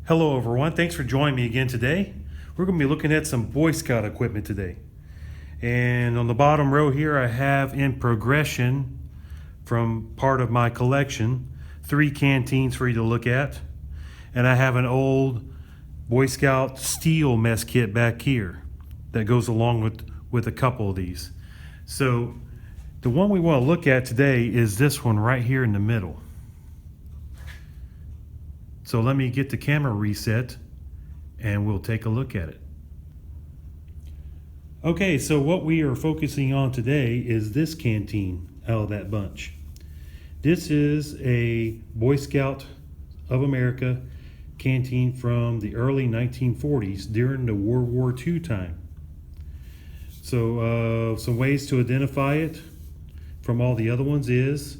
Hello everyone, thanks for joining me again today. We're going to be looking at some Boy Scout equipment today. And on the bottom row here I have in progression from part of my collection 3 canteens for you to look at. And I have an old Boy Scout steel mess kit back here that goes along with a couple of these. So the one we want to look at today is this one right here in the middle. So let me get the camera reset and we'll take a look at it. Okay, so what we are focusing on today is this canteen out of that bunch. This is a Boy Scout of America canteen from the early 1940s during the World War II time. So some ways to identify it from all the other ones is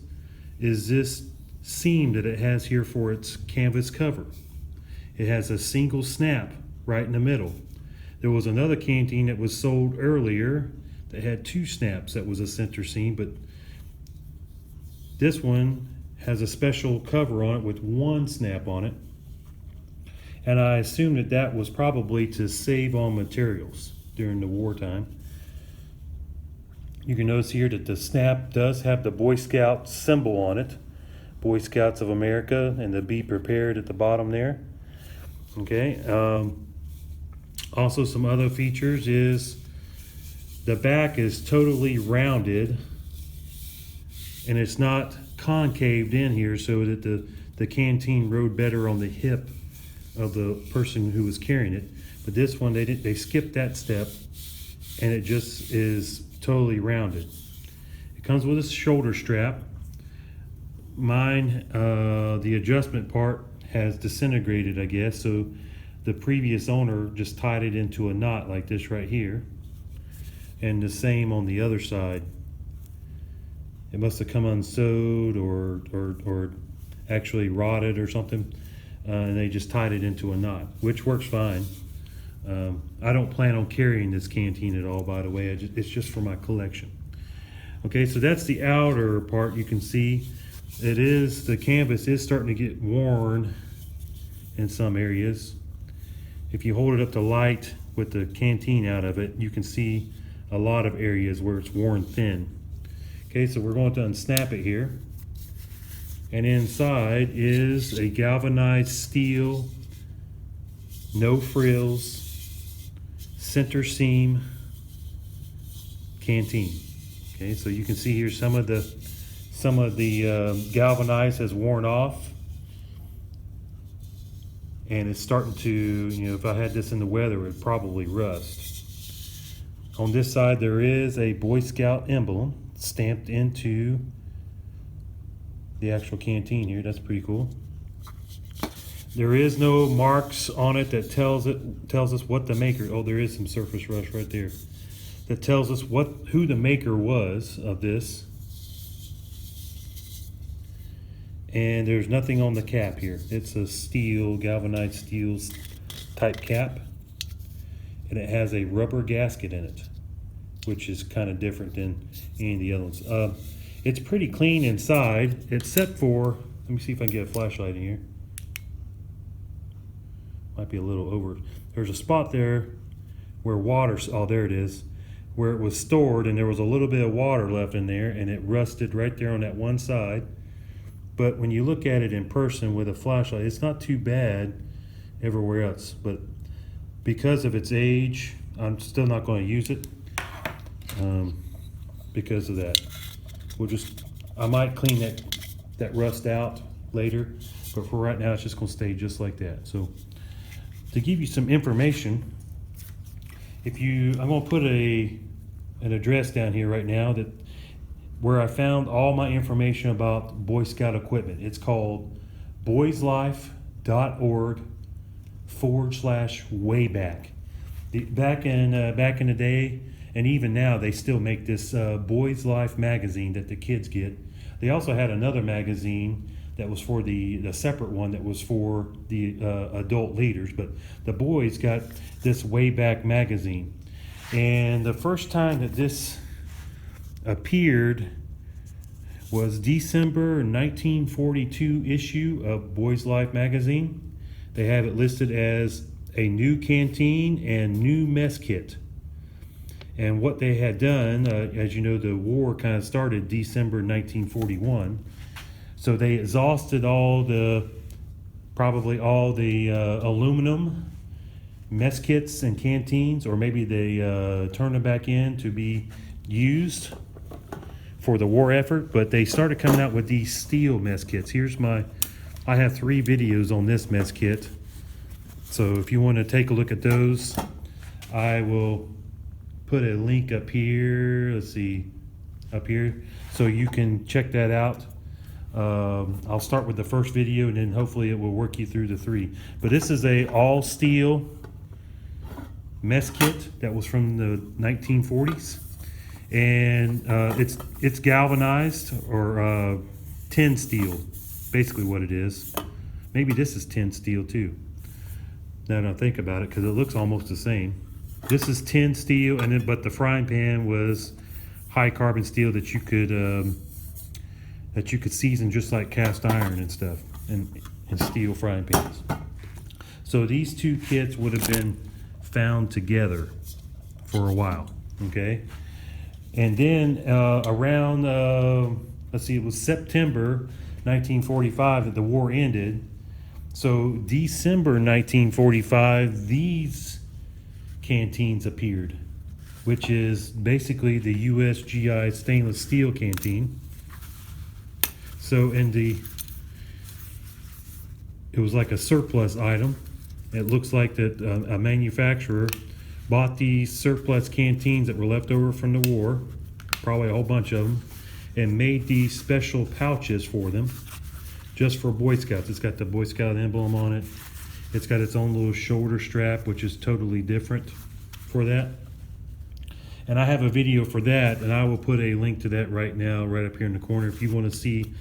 this seam that it has here for its canvas cover. It has a single snap right in the middle. There was another canteen that was sold earlier that had 2 snaps that was a center seam, but this one has a special cover on it with 1 snap on it. And I assume that that was probably to save on materials during the wartime. You can notice here that the snap does have the Boy Scout symbol on it. Boy Scouts of America, and the Be Prepared at the bottom there. Okay. Also some other features is the back is totally rounded and it's not concaved in here so that the canteen rode better on the hip of the person who was carrying it. But this one, they skipped that step and it just is totally rounded. It comes with a shoulder strap. Mine, the adjustment part has disintegrated, I guess, so the previous owner just tied it into a knot like this right here, and the same on the other side. It must have come unsewed or actually rotted or something, and they just tied it into a knot, which works fine. I don't plan on carrying this canteen at all, by the way. It's just for my collection. Okay, so that's the outer part. You can see the canvas is starting to get worn in some areas. If you hold it up to light with the canteen out of it, you can see a lot of areas where it's worn thin. Okay, so we're going to unsnap it here. And inside is a galvanized steel, no frills, center seam canteen. Okay, so you can see here some of the galvanized has worn off, and it's starting to, if I had this in the weather, it would probably rust. On this side there is a Boy Scout emblem stamped into the actual canteen here. That's pretty cool. There is no marks on it that tells us what the maker. Oh, there is some surface rust right there that tells us who the maker was of this. And there's nothing on the cap here. It's a steel, galvanized steel type cap. And it has a rubber gasket in it, which is kind of different than any of the other ones. It's pretty clean inside, except for, let me see if I can get a flashlight in here. Might be a little over. There's a spot there where there it is, where it was stored, and there was a little bit of water left in there, and it rusted right there on that one side. But when you look at it in person with a flashlight, it's not too bad everywhere else. But because of its age, I'm still not going to use it because of that. I might clean that rust out later, but for right now, it's just going to stay just like that. So to give you some information, I'm going to put an address down here right now where I found all my information about Boy Scout equipment. It's called boyslife.org/wayback. Back in the day, and even now, they still make this Boys Life magazine that the kids get. They also had another magazine that was for the separate one that was for the adult leaders, but the boys got this Wayback magazine. And the first time that this appeared was December 1942 issue of Boys Life magazine. they have it listed as a new canteen and new mess kit. And what they had done, as you know, the war kind of started December 1941. So they exhausted probably all the aluminum mess kits and canteens, or maybe they turned them back in to be used for the war effort, but they started coming out with these steel mess kits. I have 3 videos on this mess kit. So if you want to take a look at those, I will put a link up here. Let's see, up here, so you can check that out. I'll start with the first video, and then hopefully it will work you through the 3. But this is a all steel mess kit that was from the 1940s, and it's galvanized, or tin steel, basically what it is. Maybe this is tin steel too, now that I think about it, because it looks almost the same. This is tin steel, and then but the frying pan was high carbon steel that you could season just like cast iron and stuff, and steel frying pans. So these 2 kits would have been found together for a while, okay? And then around, let's see, it was September 1945 that the war ended. So December 1945, these canteens appeared, which is basically the USGI stainless steel canteen. So it was like a surplus item. It looks like that a manufacturer bought these surplus canteens that were left over from the war, probably a whole bunch of them, and made these special pouches for them, just for Boy Scouts. It's got the Boy Scout emblem on it. It's got its own little shoulder strap, which is totally different for that. And I have a video for that, and I will put a link to that right now, right up here in the corner, if you want to see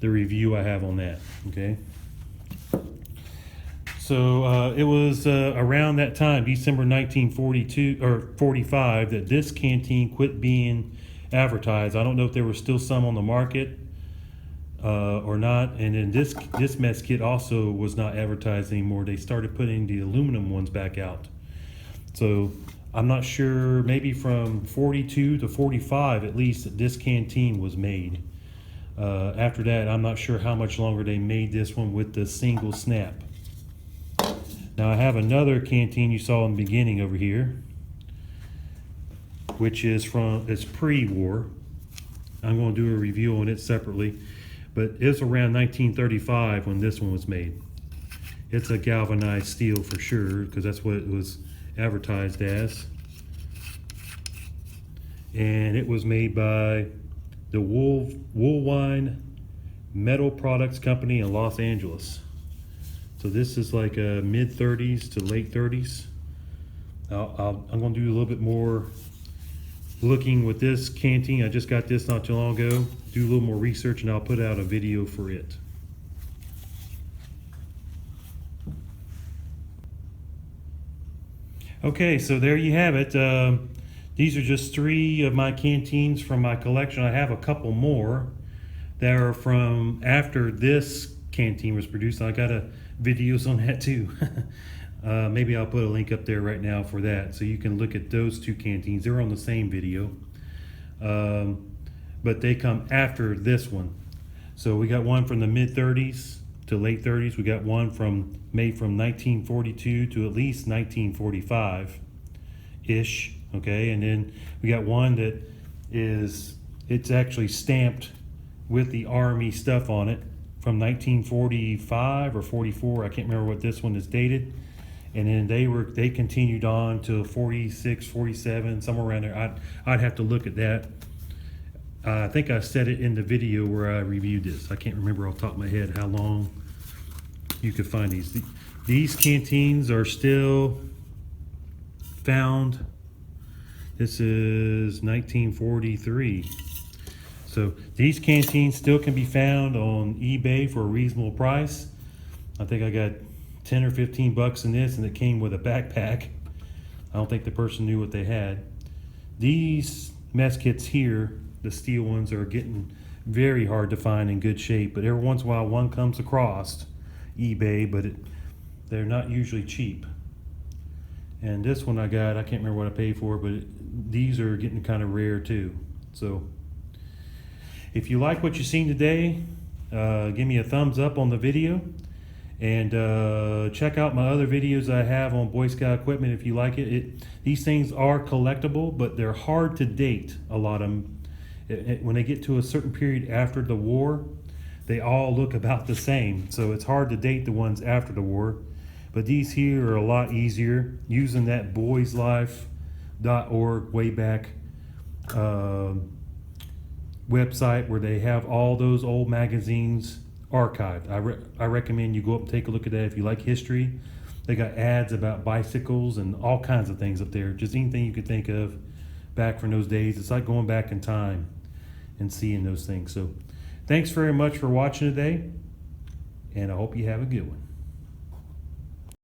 the review I have on that, okay? So it was around that time, December 1942 or 45, that this canteen quit being advertised. I don't know if there were still some on the market or not. And then this mess kit also was not advertised anymore. They started putting the aluminum ones back out. So I'm not sure, maybe from 42 to 45 at least, that this canteen was made. After that, I'm not sure how much longer they made this one with the single snap. Now I have another canteen you saw in the beginning over here, which is it's pre-war. I'm going to do a review on it separately, but it's around 1935 when this one was made. It's a galvanized steel for sure, because that's what it was advertised as. And it was made by the Woolwine Metal Products Company in Los Angeles. So this is like a mid-30s to late 30s. I'm going to do a little bit more looking with this canteen. I just got this not too long ago. Do a little more research, and I'll put out a video for it. Okay, so there you have it. These are just 3 of my canteens from my collection. I have a couple more that are from after this canteen was produced. I got videos on that too. Maybe I'll put a link up there right now for that, so you can look at those 2 canteens. They're on the same video, but they come after this one. So we got one from the mid-30s to late 30s. We got one made from 1942 to at least 1945-ish. Okay, and then we got one that it's actually stamped with the Army stuff on it from 1945 or 44. I can't remember what this one is dated. And then they continued on to 46, 47, somewhere around there. I'd have to look at that. I think I said it in the video where I reviewed this. I can't remember off the top of my head how long you could find these. These canteens are still found. This is 1943. So these canteens still can be found on eBay for a reasonable price. I think I got 10 or 15 bucks in this, and it came with a backpack. I don't think the person knew what they had. These mess kits here, the steel ones, are getting very hard to find in good shape, but every once in a while one comes across eBay, but they're not usually cheap. And this one I can't remember what I paid for, but these are getting kind of rare too. So if you like what you've seen today, give me a thumbs up on the video, and check out my other videos I have on Boy Scout equipment if you like it. These things are collectible, but they're hard to date, a lot of them. When they get to a certain period after the war, they all look about the same. So it's hard to date the ones after the war. But these here are a lot easier, using that boyslife.org way back website where they have all those old magazines archived. I recommend you go up and take a look at that if you like history. They got ads about bicycles and all kinds of things up there. Just anything you could think of back from those days. It's like going back in time and seeing those things. So thanks very much for watching today, and I hope you have a good one.